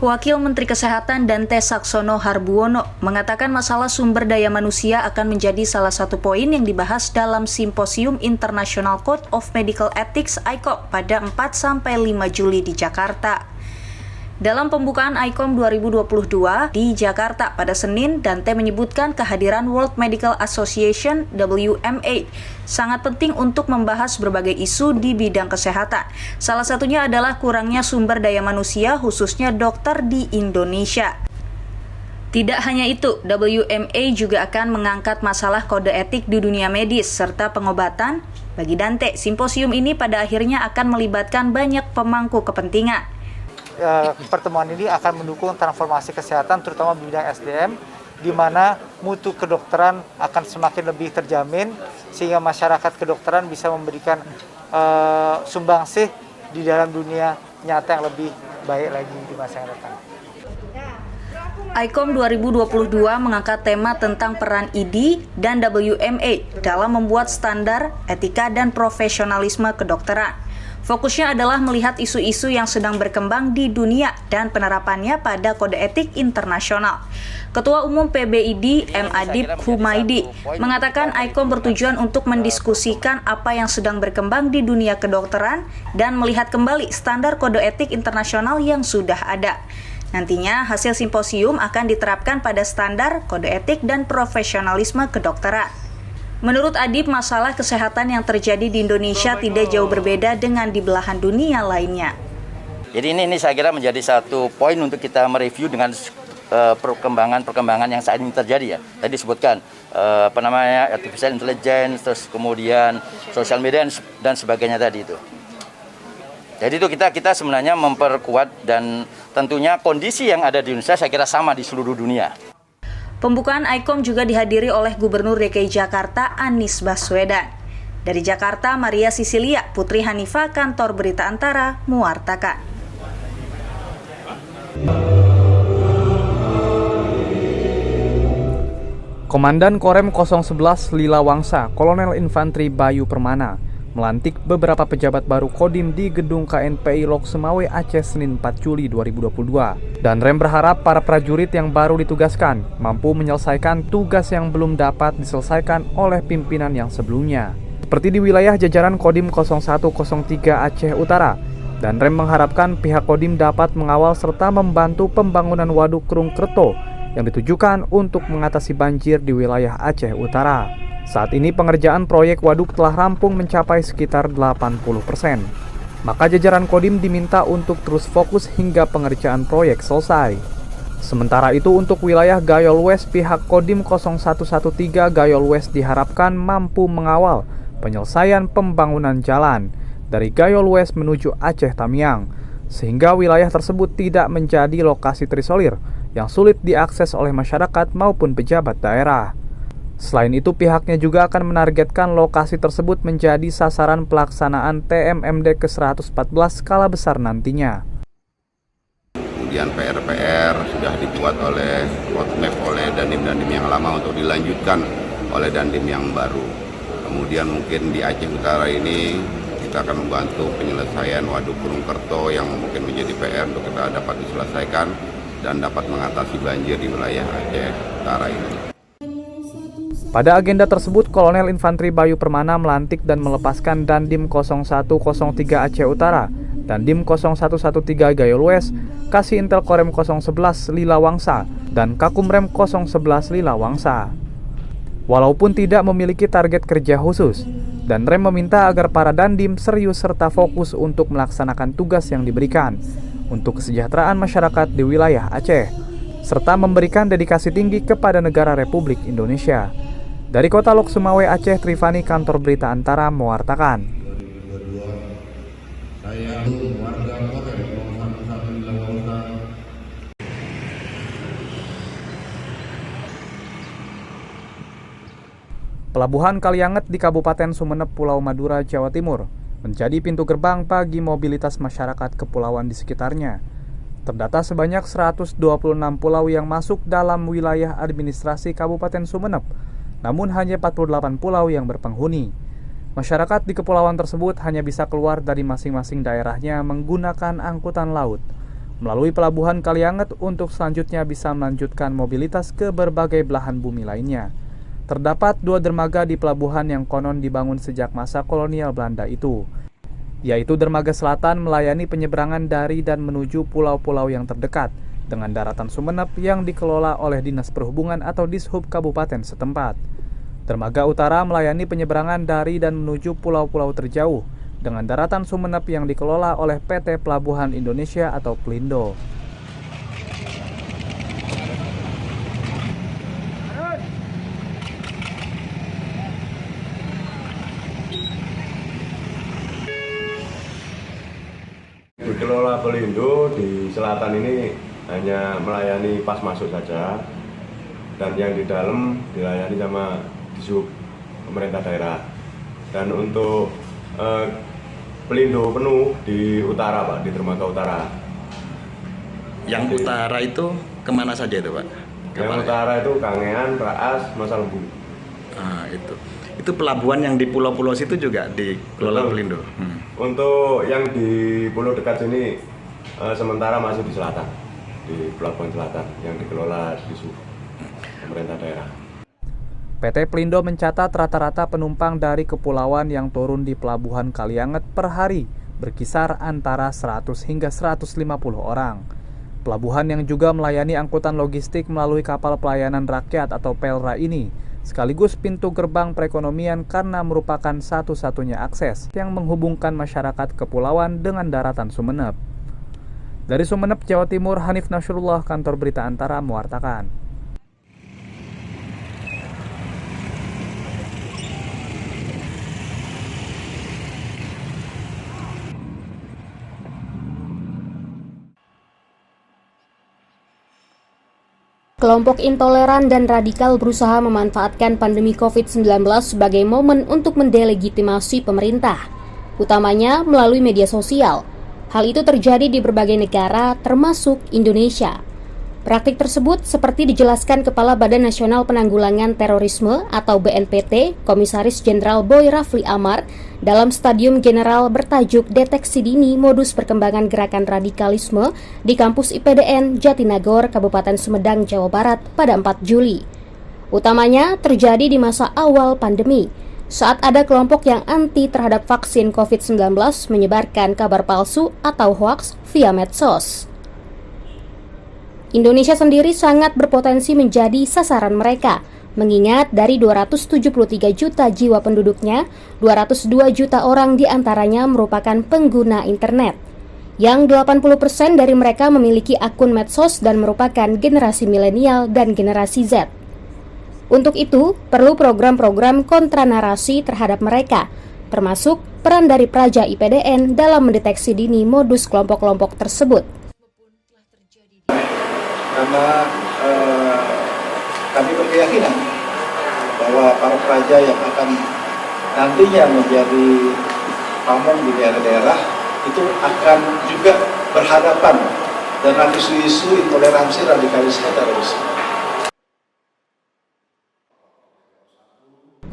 Wakil Menteri Kesehatan Dante Saxono Harbuono mengatakan masalah sumber daya manusia akan menjadi salah satu poin yang dibahas dalam Simposium International Code of Medical Ethics (ICOM) pada 4-5 Juli di Jakarta. Dalam pembukaan ICOM 2022 di Jakarta pada Senin, Dante menyebutkan kehadiran World Medical Association (WMA) sangat penting untuk membahas berbagai isu di bidang kesehatan. Salah satunya adalah kurangnya sumber daya manusia, khususnya dokter di Indonesia. Tidak hanya itu, WMA juga akan mengangkat masalah kode etik di dunia medis serta pengobatan. Bagi Dante, simposium ini pada akhirnya akan melibatkan banyak pemangku kepentingan. Pertemuan ini akan mendukung transformasi kesehatan terutama di bidang SDM, di mana mutu kedokteran akan semakin lebih terjamin sehingga masyarakat kedokteran bisa memberikan sumbangsih di dalam dunia nyata yang lebih baik lagi di masa yang datang. ICOM 2022 mengangkat tema tentang peran ID dan WMA dalam membuat standar, etika, dan profesionalisme kedokteran. Fokusnya adalah melihat isu-isu yang sedang berkembang di dunia dan penerapannya pada kode etik internasional. Ketua Umum PBID M. Adib Humaydi mengatakan ICOM bertujuan untuk mendiskusikan apa yang sedang berkembang di dunia kedokteran dan melihat kembali standar kode etik internasional yang sudah ada. Nantinya hasil simposium akan diterapkan pada standar kode etik dan profesionalisme kedokteran. Menurut Adib, masalah kesehatan yang terjadi di Indonesia tidak jauh berbeda dengan di belahan dunia lainnya. Jadi ini saya kira menjadi satu poin untuk kita mereview dengan perkembangan yang saat ini terjadi ya. Tadi disebutkan artificial intelligence, terus kemudian social media dan sebagainya tadi itu. Jadi itu kita sebenarnya memperkuat dan tentunya kondisi yang ada di Indonesia saya kira sama di seluruh dunia. Pembukaan ICOM juga dihadiri oleh Gubernur DKI Jakarta Anies Baswedan. Dari Jakarta, Maria Sisilia, Putri Hanifa, Kantor Berita Antara, mewartakan. Komandan Korem 011 Lila Wangsa, Kolonel Infantri Bayu Permana, melantik beberapa pejabat baru Kodim di Gedung KNPI Lok Sumawe, Aceh, Senin 4 Juli 2022. Dan Rem berharap para prajurit yang baru ditugaskan mampu menyelesaikan tugas yang belum dapat diselesaikan oleh pimpinan yang sebelumnya. Seperti di wilayah jajaran Kodim 0103 Aceh Utara, dan Rem mengharapkan pihak Kodim dapat mengawal serta membantu pembangunan Waduk Krung Kerto yang ditujukan untuk mengatasi banjir di wilayah Aceh Utara. Saat ini pengerjaan proyek waduk telah rampung mencapai sekitar 80%. Maka jajaran Kodim diminta untuk terus fokus hingga pengerjaan proyek selesai. Sementara itu untuk wilayah Gayol West, pihak Kodim 0113 Gayol West diharapkan mampu mengawal penyelesaian pembangunan jalan dari Gayol West menuju Aceh Tamiang, sehingga wilayah tersebut tidak menjadi lokasi terisolir yang sulit diakses oleh masyarakat maupun pejabat daerah. Selain itu, pihaknya juga akan menargetkan lokasi tersebut menjadi sasaran pelaksanaan TMMD ke-114 skala besar nantinya. Kemudian PR sudah dibuat oleh roadmap oleh Dandim-Dandim yang lama untuk dilanjutkan oleh Dandim yang baru. Kemudian mungkin di Aceh Utara ini kita akan membantu penyelesaian Waduk Krung Kerto yang mungkin menjadi PR untuk kita dapat diselesaikan dan dapat mengatasi banjir di wilayah Aceh Utara ini. Pada agenda tersebut, Kolonel Infantri Bayu Permana melantik dan melepaskan Dandim 0103 Aceh Utara, Dandim 0113 Gayol West, Kasih Intel Korem 011 Lila Wangsa, dan Kakumrem 011 Lila Wangsa. Walaupun tidak memiliki target kerja khusus, dan Rem meminta agar para Dandim serius serta fokus untuk melaksanakan tugas yang diberikan untuk kesejahteraan masyarakat di wilayah Aceh, serta memberikan dedikasi tinggi kepada negara Republik Indonesia. Dari Kota Lok Sumawe, Aceh, Trifani, Kantor Berita Antara, mewartakan. Pelabuhan Kalianget di Kabupaten Sumeneb, Pulau Madura, Jawa Timur, menjadi pintu gerbang bagi mobilitas masyarakat kepulauan di sekitarnya. Terdata sebanyak 126 pulau yang masuk dalam wilayah administrasi Kabupaten Sumeneb, namun hanya 48 pulau yang berpenghuni. Masyarakat di kepulauan tersebut hanya bisa keluar dari masing-masing daerahnya menggunakan angkutan laut. melalui pelabuhan Kalianget untuk selanjutnya bisa melanjutkan mobilitas ke berbagai belahan bumi lainnya. Terdapat 2 dermaga di pelabuhan yang konon dibangun sejak masa kolonial Belanda itu, yaitu dermaga selatan melayani penyeberangan dari dan menuju pulau-pulau yang terdekat dengan daratan Sumeneb yang dikelola oleh Dinas Perhubungan atau Dishub Kabupaten setempat. Dermaga utara melayani penyeberangan dari dan menuju pulau-pulau terjauh dengan daratan Sumeneb yang dikelola oleh PT Pelabuhan Indonesia atau Pelindo. Dikelola Pelindo di selatan ini hanya melayani pas masuk saja, dan yang di dalam dilayani sama Dishub pemerintah daerah. Dan untuk Pelindo penuh di utara, Pak, di dermaga utara. Yang Jadi, utara itu kemana saja itu, Pak? yang utara itu Kangean, Raas, Masalembung. Ah, itu pelabuhan yang di pulau-pulau situ juga dikelola Pelindo. Untuk yang di pulau dekat sini sementara masih di selatan, di pelabuhan selatan yang dikelola Dishub pemerintah daerah. PT Pelindo mencatat rata-rata penumpang dari kepulauan yang turun di pelabuhan Kalianget per hari berkisar antara 100 hingga 150 orang. Pelabuhan yang juga melayani angkutan logistik melalui kapal pelayanan rakyat atau PELRA ini sekaligus pintu gerbang perekonomian karena merupakan satu-satunya akses yang menghubungkan masyarakat kepulauan dengan daratan Sumeneb. Dari Sumeneb, Jawa Timur, Hanif Nasrullah, Kantor Berita Antara mewartakan. Kelompok intoleran dan radikal berusaha memanfaatkan pandemi COVID-19 sebagai momen untuk mendelegitimasi pemerintah, utamanya melalui media sosial. Hal itu terjadi di berbagai negara, termasuk Indonesia. Praktik tersebut seperti dijelaskan Kepala Badan Nasional Penanggulangan Terorisme atau BNPT, Komisaris Jenderal Boy Rafli Amar, dalam Stadium General bertajuk Deteksi Dini Modus Perkembangan Gerakan Radikalisme di Kampus IPDN Jatinagor, Kabupaten Sumedang, Jawa Barat pada 4 Juli. Utamanya terjadi di masa awal pandemi, saat ada kelompok yang anti terhadap vaksin COVID-19 menyebarkan kabar palsu atau hoaks via medsos. Indonesia sendiri sangat berpotensi menjadi sasaran mereka, mengingat dari 273 juta jiwa penduduknya, 202 juta orang diantaranya merupakan pengguna internet, yang 80% dari mereka memiliki akun medsos dan merupakan generasi milenial dan generasi Z. Untuk itu, perlu program-program kontranarasi terhadap mereka, termasuk peran dari Praja IPDN dalam mendeteksi dini modus kelompok-kelompok tersebut. Karena kami berkeyakinan bahwa para praja yang akan nantinya menjadi pamong di daerah-daerah itu akan juga berhadapan dengan isu-isu intoleransi, radikalisme, terorisme.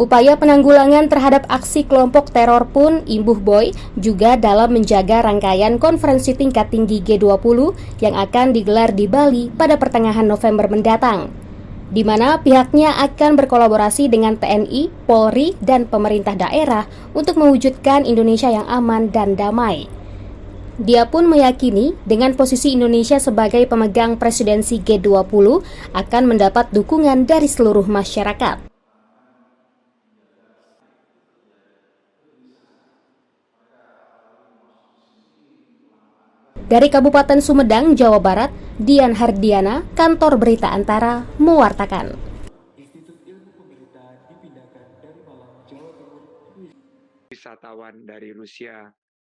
Upaya penanggulangan terhadap aksi kelompok teror pun imbuh Boy juga dalam menjaga rangkaian konferensi tingkat tinggi G20 yang akan digelar di Bali pada pertengahan November mendatang, di mana pihaknya akan berkolaborasi dengan TNI, Polri, dan pemerintah daerah untuk mewujudkan Indonesia yang aman dan damai. Dia pun meyakini dengan posisi Indonesia sebagai pemegang presidensi G20 akan mendapat dukungan dari seluruh masyarakat. Dari Kabupaten Sumedang, Jawa Barat, Dian Hardiana, Kantor Berita Antara, mewartakan. Wisatawan dari Rusia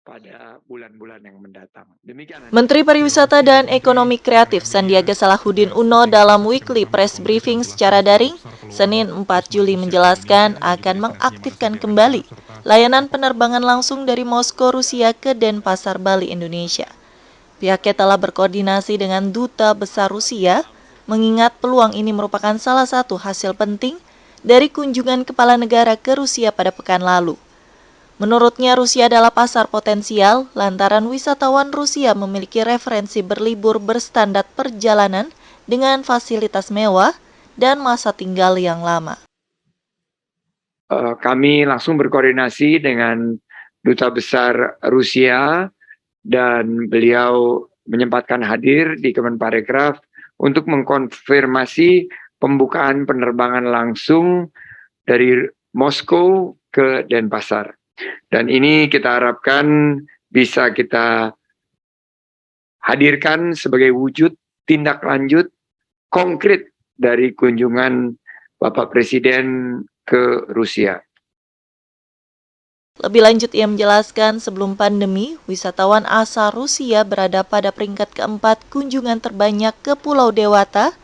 pada bulan-bulan yang mendatang. Demikian. Menteri Pariwisata dan Ekonomi Kreatif Sandiaga Salahuddin Uno dalam weekly press briefing secara daring Senin 4 Juli menjelaskan akan mengaktifkan kembali layanan penerbangan langsung dari Moskow, Rusia ke Denpasar, Bali, Indonesia. Pihaknya telah berkoordinasi dengan Duta Besar Rusia, mengingat peluang ini merupakan salah satu hasil penting dari kunjungan kepala negara ke Rusia pada pekan lalu. Menurutnya, Rusia adalah pasar potensial lantaran wisatawan Rusia memiliki referensi berlibur berstandar perjalanan dengan fasilitas mewah dan masa tinggal yang lama. Kami langsung berkoordinasi dengan Duta Besar Rusia dan beliau menyempatkan hadir di Kemenparekraf untuk mengkonfirmasi pembukaan penerbangan langsung dari Moskow ke Denpasar. Dan ini kita harapkan bisa kita hadirkan sebagai wujud tindak lanjut konkret dari kunjungan Bapak Presiden ke Rusia. Lebih lanjut, ia menjelaskan sebelum pandemi, wisatawan asal Rusia berada pada peringkat keempat kunjungan terbanyak ke Pulau Dewata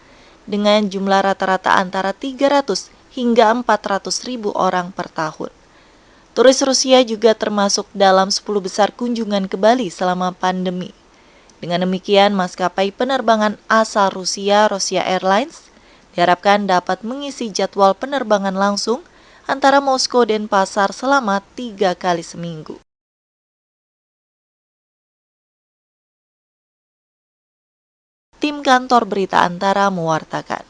dengan jumlah rata-rata antara 300 hingga 400 ribu orang per tahun. Turis Rusia juga termasuk dalam 10 besar kunjungan ke Bali selama pandemi. Dengan demikian, maskapai penerbangan asal Rusia, Rosia Airlines, diharapkan dapat mengisi jadwal penerbangan langsung antara Moskow dan Denpasar selama 3 kali seminggu. Tim Kantor Berita Antara mewartakan.